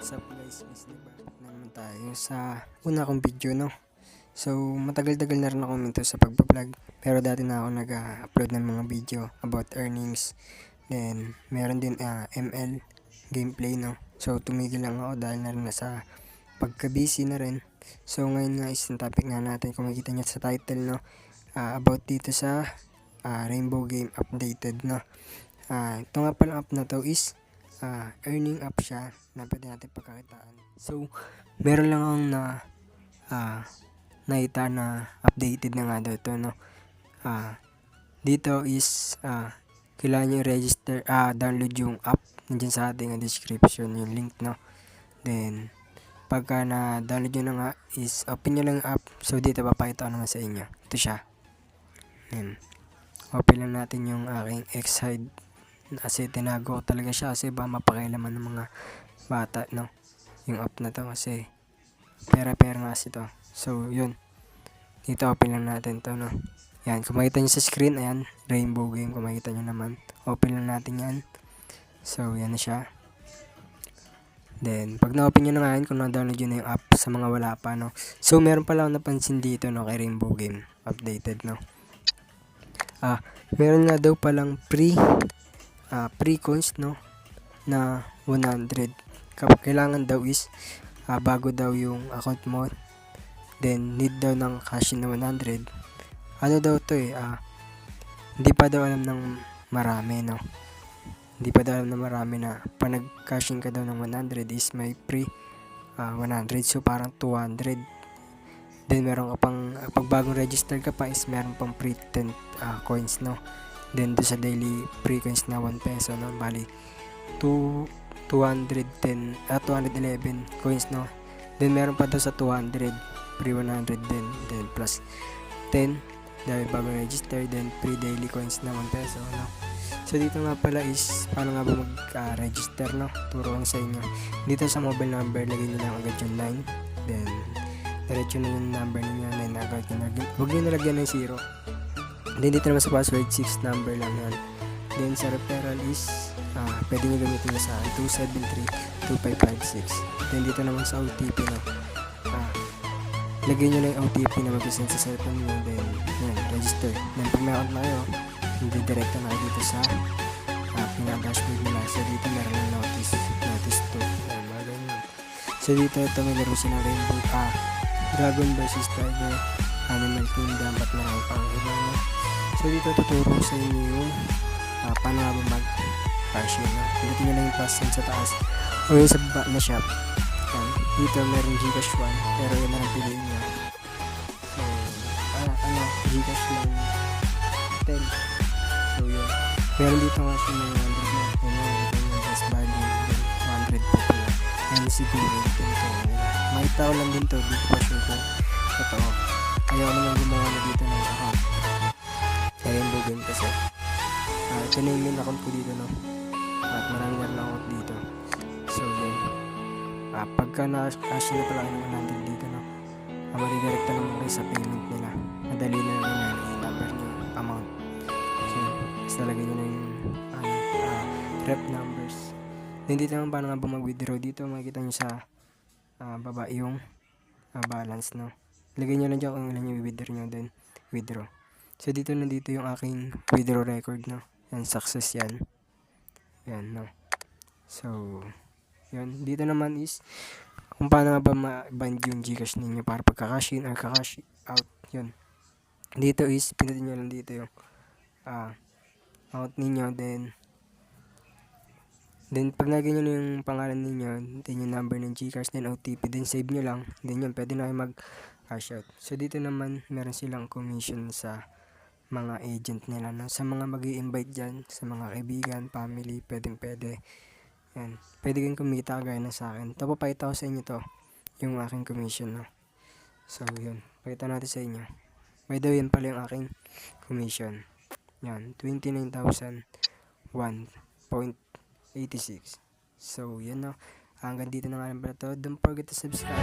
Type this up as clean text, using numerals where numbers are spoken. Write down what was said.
What's up guys, back na naman tayo sa una kong video, no? So matagal-tagal na rin ako minto sa pagbablog, pero dati na ako nag-upload ng mga video about earnings. Then meron din ML gameplay, no? So tumigil lang ako dahil na rin nasa pagka-busy na rin. So ngayon nga is yung topic nga natin, kung makikita nyo sa title, no? About dito sa Rainbow Game updated, no? Ito nga pala app na to is earning app siya na pwede natin pagkakitaan. So meron lang akong nakita na updated na nga daw ito, no? Dito is kailangan nyo register, download yung app, nandiyan sa ating description yung link, no? Then pagka na download nyo na nga is open nyo lang yung app. So dito papakita ko naman sa inyo, ito siya. Yan. Open lang natin yung aking X-Hide kasi tinago talaga siya kasi ba mapakailaman ng mga bata, no? Yung app na to kasi pera-pera nga ito. So yun, dito open lang natin to, no? Yan, kung makita nyo sa screen, ayan, Rainbow Game, kung makita nyo naman, open lang natin yan. So yan na siya. Then pag na-open nyo na nga yan, kung na-download nyo na yung app sa mga wala pa, no? So meron pala akong napansin dito, no, kay Rainbow Game updated, no? Meron nga daw palang free coins, no, na 100. Kailangan daw is bago daw yung account mo, then need daw ng cash na 100. Ano daw to hindi pa daw alam ng marami, no? Hindi pa daw alam ng marami na pag nag-cashing ka daw ng 100 is may free 100, so parang 200. Then meron ka pang pag bagong register ka pa is meron pang free 10 coins, no? Then do sa daily free coins na 1 peso, no? Bali 211 coins, no? Then meron pa daw sa 200 free 100 din, then plus 10 dahil bago register, then free daily coins na 1 peso, no? So dito nga pala is paano nga ba mag-register, no? Turo lang sa inyo. Dito sa mobile number, lagay nyo lang agad yung 9, then diretso na yung number ninyo, 9 agad nyo. Huwag nyo nalagyan ng 0. Then dito naman sa password, 6 number lang yan. Then sa referral is pwede nyo gamitin na sa 273-2556. Then dito naman sa OTP, no, lagay nyo lang yung OTP na mag-send sa cellphone nyo. Then yan, register. Then pag may account na kayo, hindi direkta na kayo dito sa pinaka-dashboard nila. So dito meron ng notice 2. Mga ganyan. So dito ito may laro silang Rainbow Dragon vs Tiger, Animal Kingdom at marami pang iba, no? So dito tuturo sa inyo yung paano nga ba mag-cash yun, no? Pilitin nyo lang yung plus sa taas o yung sa baba na shop. Yan. Dito meron Gcash 1 pero yun na lang piliin nyo. So Gcash lang 10. So yun, meron dito nga siya may 100 na yung best value 100 po pala. Yan siguro ito. Makita ko lang din to, dito pa sure ko totoo. Ayaw naman gumawa na dito ng account Rainbow Game kasi ito na yung main account ko dito, no? At marami na rin account dito. So yun, pagka na-cash na pala ng 100 dito, no, maridirekta naman kayo sa payment nila. Madali na rin yan, i-number nyo amount. So basta lagay nyo na yung rep numbers. Then dito naman paano nga ba mag-withdraw. Dito makikita nyo sa baba yung balance, no? Lagay nyo lang dyan kung ilan yung withdraw nyo, then withdraw. So dito yung aking withdraw record, no? Yan, success yan. Yan, no? So yan, dito naman is kung paano nga ba ma-bind yung Gcash ninyo para pagka-cash in or ka-cash out. Yun, dito is pinutin nyo lang dito yung account ninyo, then pag lagay nyo na yung pangalan ninyo, then yung number ng Gcash, then OTP, then save nyo lang, then yun, pwede na kayo mag-cash out. So dito naman meron silang commission sa mga agent nila, no? Sa mga mag-i-invite dyan, sa mga kaibigan, family, pwede. Yan, pwede kayong kumita gaya na sa akin. Ito, papakita ko sa inyo to, yung aking commission, no? So yun, pakita natin sa inyo. By the way, yan pala yung aking commission. Yan, 29,001.86. So yun, no? Hanggang dito na nga lang pala to. Don't forget to subscribe.